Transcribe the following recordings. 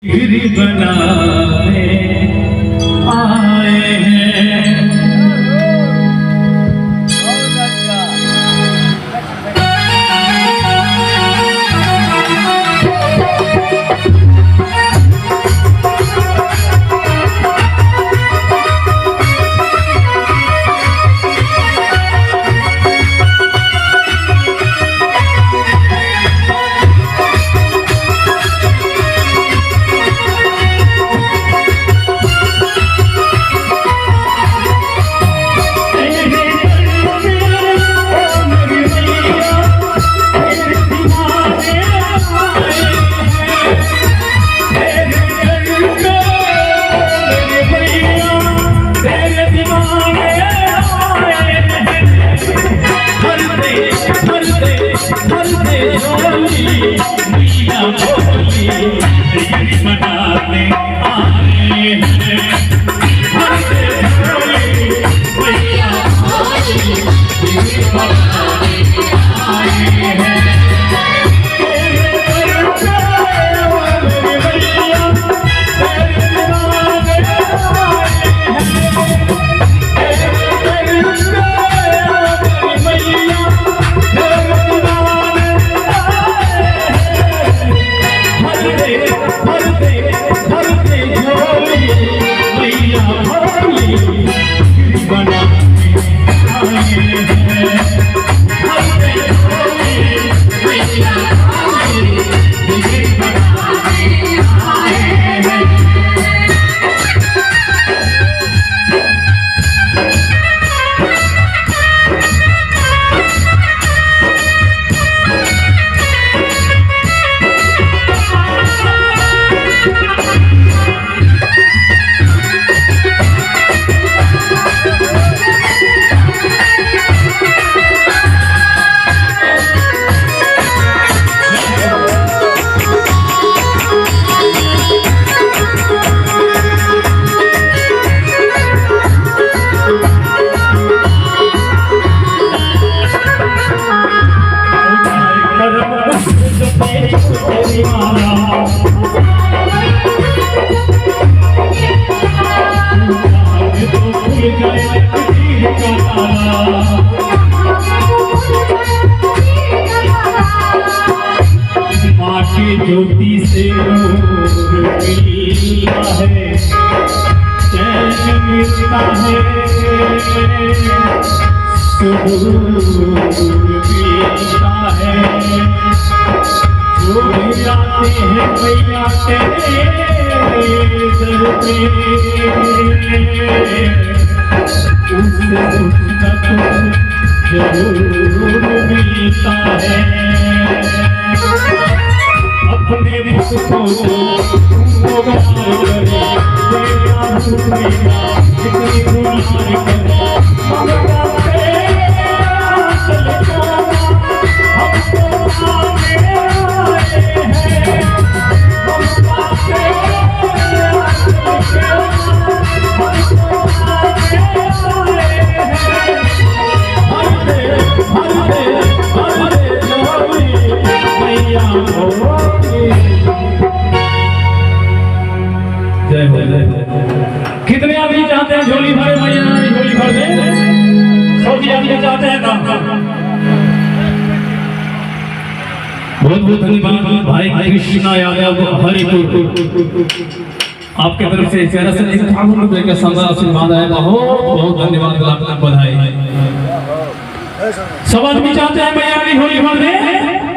गिरी बनाने आए हैं। माँ की ज्योति से नूर मिलता है, चैन मिलता है, सुरूर मिलता है। जो भी आते हैं मैया तेरे दर पे, उससे कुछ न कुछ जरूर मिलता है। अपने मुख को कितनी गुनाह कितने आदमी चाहते हैं झोली भरे मैया झोली भर दे, सभी आदमी चाहते हैं ना। बहुत बहुत धन्यवाद भाई कृष्णा यादव हरिपुर, आपके तरफ से प्यारा से 51 रुपए का शानदार आशीर्वाद आया। बहुत बहुत धन्यवाद, लाख बधाई। सब आदमी चाहते हैं मैया की झोली भर दे,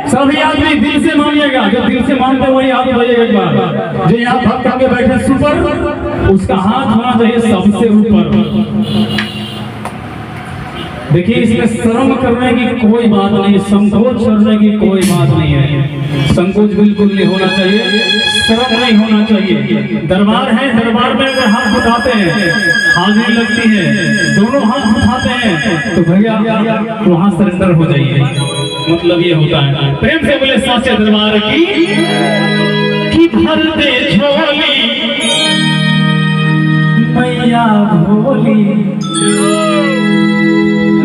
सभी आदमी दिल से मानिएगा, जो दिल से मानते हैं वही हाथ उठाइएगा एक बार। जो यहाँ भक्त करके बैठे सुपर, उसका हाथ होना चाहिए सबसे ऊपर। देखिए इसमें शर्म करने की कोई बात नहीं, संकोच करने की कोई बात नहीं है। संकोच बिल्कुल नहीं होना चाहिए, शर्म नहीं होना चाहिए। दरबार है, दरबार में अगर हाथ उठाते हैं, हाजिरी लगती है, दोनों हाथ उठाते हैं तो भैया वहां सरेंडर हो जाइए, मतलब ये होता है। प्रेम से बोले साचे दरबार की भर दे झोली मैया भोली,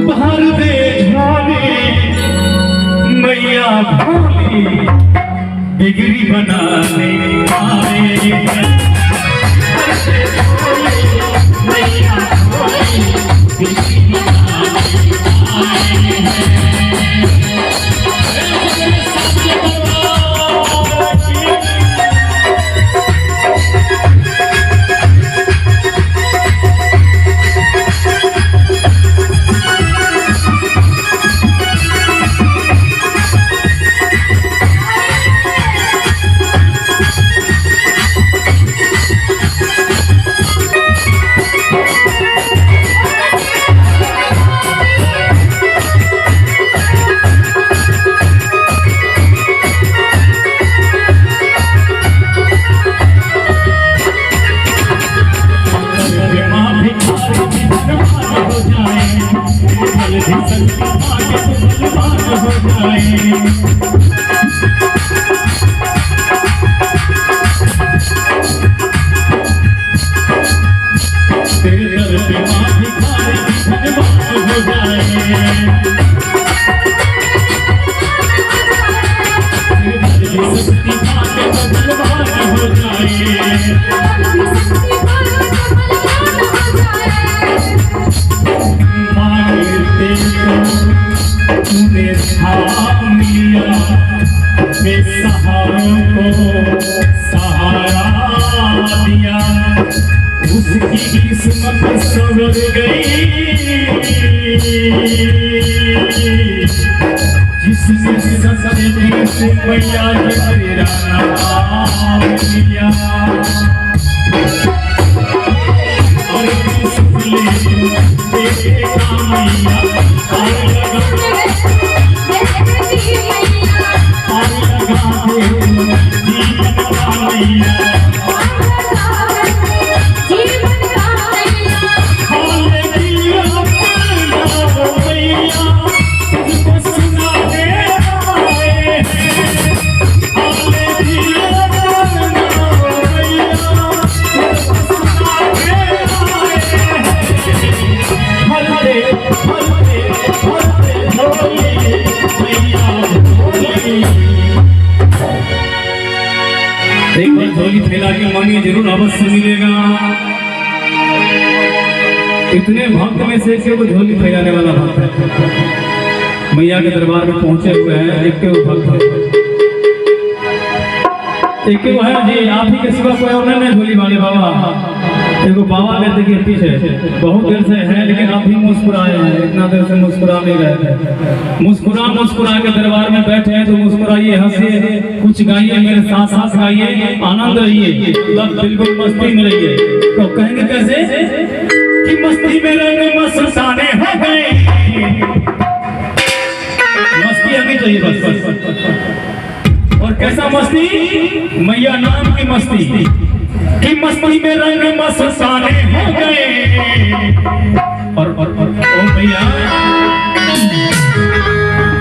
भर दे झोली मैया भोली, बिगड़ी बनाने आए तूने थाम लिया बेसहारों को सहारा दिया, उसकी किस्मत संवर गई जिसने सच्चे दिल से मैया के तेरा नाम लिया। और किसने तेरे काम लिया एक बार झोली फैला के मानिए जरूर अवश्य मिलेगा। इतने भक्त में से वो झोली फैलाने वाला भक्त है, मैया के दरबार में पहुंचे हुए हैं। एक के वो भक्त है, एक के वो है जी, आप ही के सिवा कोई और नहीं झोली वाले बाबा। देखो बाबा कहते कि पीछे बहुत देर से है लेकिन आप ही मुस्कुराए हैं, इतना देर से मुस्कुरा नहीं रहे थे। मुस्कुरा के दरबार में बैठे हैं तो मुस्कुराइए, हंसिए, कुछ गाइए, मेरे साथ साथ गाइए, आनंद रहिए, बिल्कुल मस्ती में रहिए। तो कहेंगे कैसे कि मस्ती में रंग मस्ताने हो गए, मस्ती आनी चाहिए बस। और कैसा मस्ती? मैया नाम की मस्ती कि मस्ती में रंग मस्ताने हो गए। और ओ भैया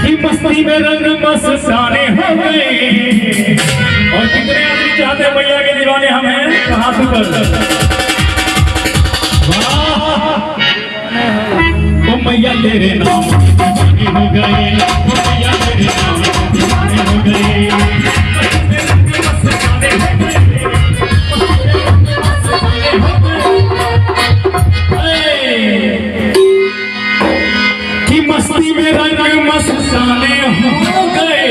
कि मस्ती में रंग मस्ताने हो गए। और कितने आदमी चाहते मैया के दीवाने हम हैं, हाथ ऊपर। वाह मैया तेरे नाम दीवाने हो गए, मैया तेरे नाम दीवाने हो गए। मस्ती में रंग मस्ताने हो गए,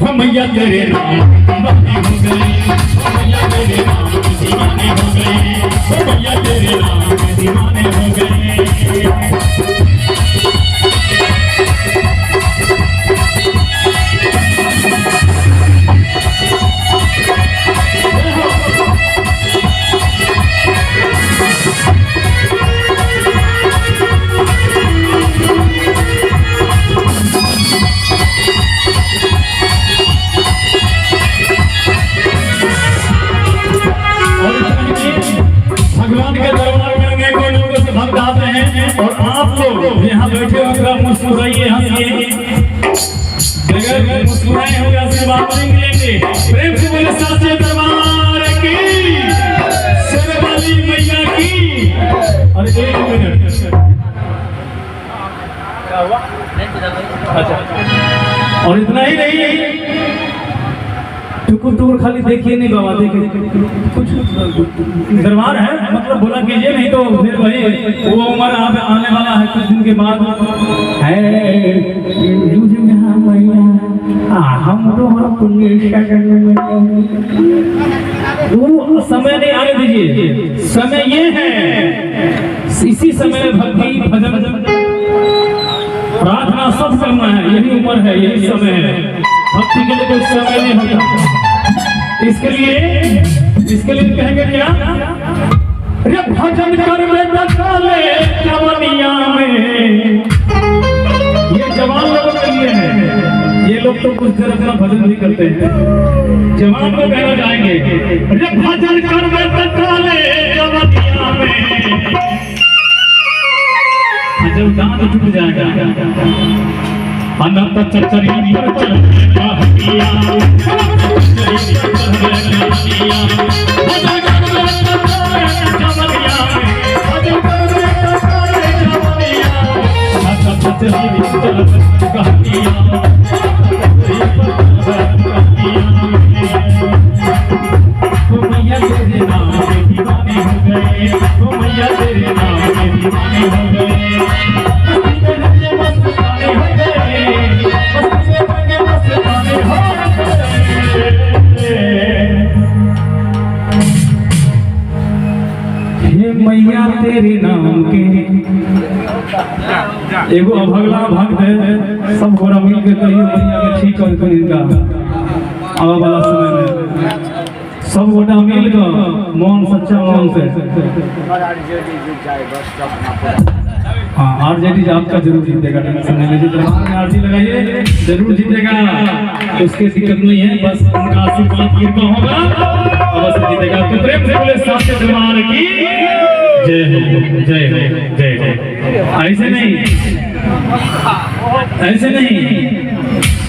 हो मैया तेरे नाम दीवाने हो गए, हो मैया तेरे नाम दीवाने हो गए, हो मैया तेरे नाम दीवाने हो गए। भगवान के दरबार में अनेकों लोगों से भक्त आते हैं और आप लोग यहाँ बैठे होकर मुस्कुराइए, हंसिए, बगैर मुस्कुराए होगा आशीर्वाद नहीं मिलेंगे। प्रेम से बोले साचे दरबार की, शेरवाली मैया की। और एक मिनट क्या हुआ? अच्छा, और इतना ही नहीं, टुकुर खाली देखिए नहीं बाबा, देखिए कुछ दरबार है मतलब बोला कीजिए, नहीं तो फिर वही वो उम्र आने वाला है कुछ दिन के बाद है। हम तो वो समय नहीं आने दीजिए, समय ये है, इसी समय भक्ति भजन प्रार्थना सब करना है, यही उम्र है, यही समय है। भक्ति के लिए कोई समय नहीं होता। इसके लिए कहेंगे क्या? अरे भजन कर में ले जवानिया में, ये जवान लोगों के लिए है। ये लोग तो कुछ देर अपना भजन भी करते हैं, जवान को कहना जाएंगे अरे भजन कर में ले जवानिया में। जब दांत टूट जाएगा अनंत चचरी पर चलता हटिया, तेरे नाम के। एगो अभगला भक्त है, सब घोड़ा मिल के कहिए मैया के ठीक कर कर इनका आवा वाला समय में सब गोटा मिल कर मन सच्चा मन से। हाँ आरजेडी आपका जरूर जीतेगा, टेंशन नहीं लीजिए, दरबार में आरजी लगाइए जरूर जीतेगा, उसके दिक्कत नहीं है, बस उनका आशीर्वाद कृपा होगा अवश्य जीतेगा। तो प्रेम से बोले साथ दरबार की जय हो जय हो जय हो। ऐसे नहीं ऐसे नहीं,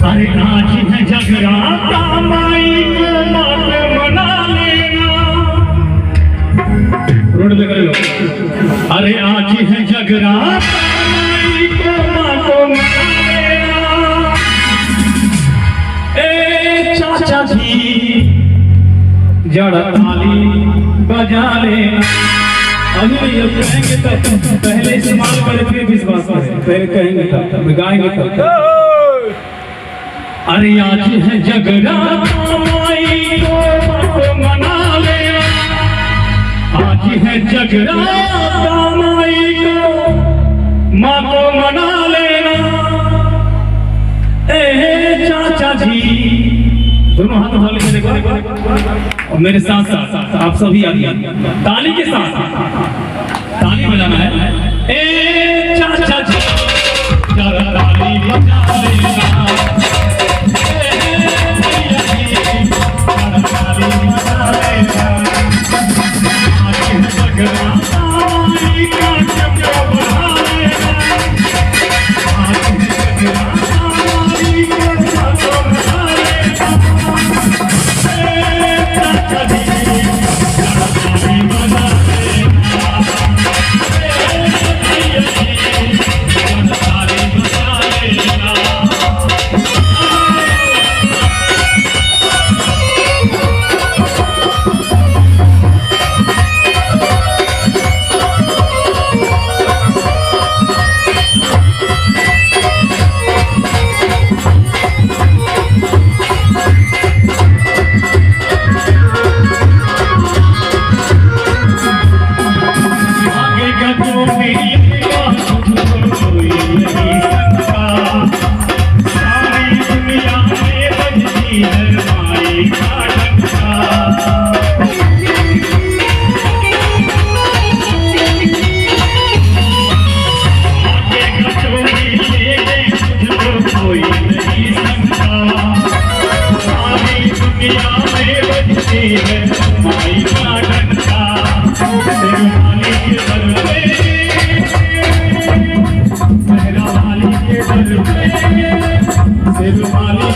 अरे आज है जगराता माई को मात मना लेना, रोड पे कर लो। अरे आज है जगराता माई को मात मना लेना, ए चाचा जी जड़ा ताली बजा लेना। अभी ये कहेंगे तब, पहले इस्तेमाल करके विश्वास करें, पहले कहेंगे तब गाएंगे तब। अरे आज है जगराता माई को मत मना लेना, आज है जगराता माई को मत मना लेना, ए चाचा जी दोनों हाथ उठा लेके देखो और मेरे साथ साथ आप सभी आइए, ताली के साथ ताली बजाना है। ए चाचा जी जरा ताली बजा लेना,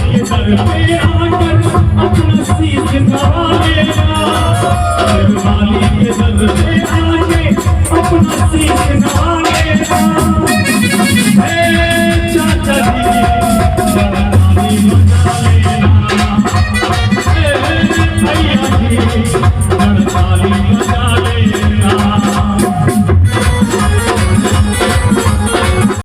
के दर पे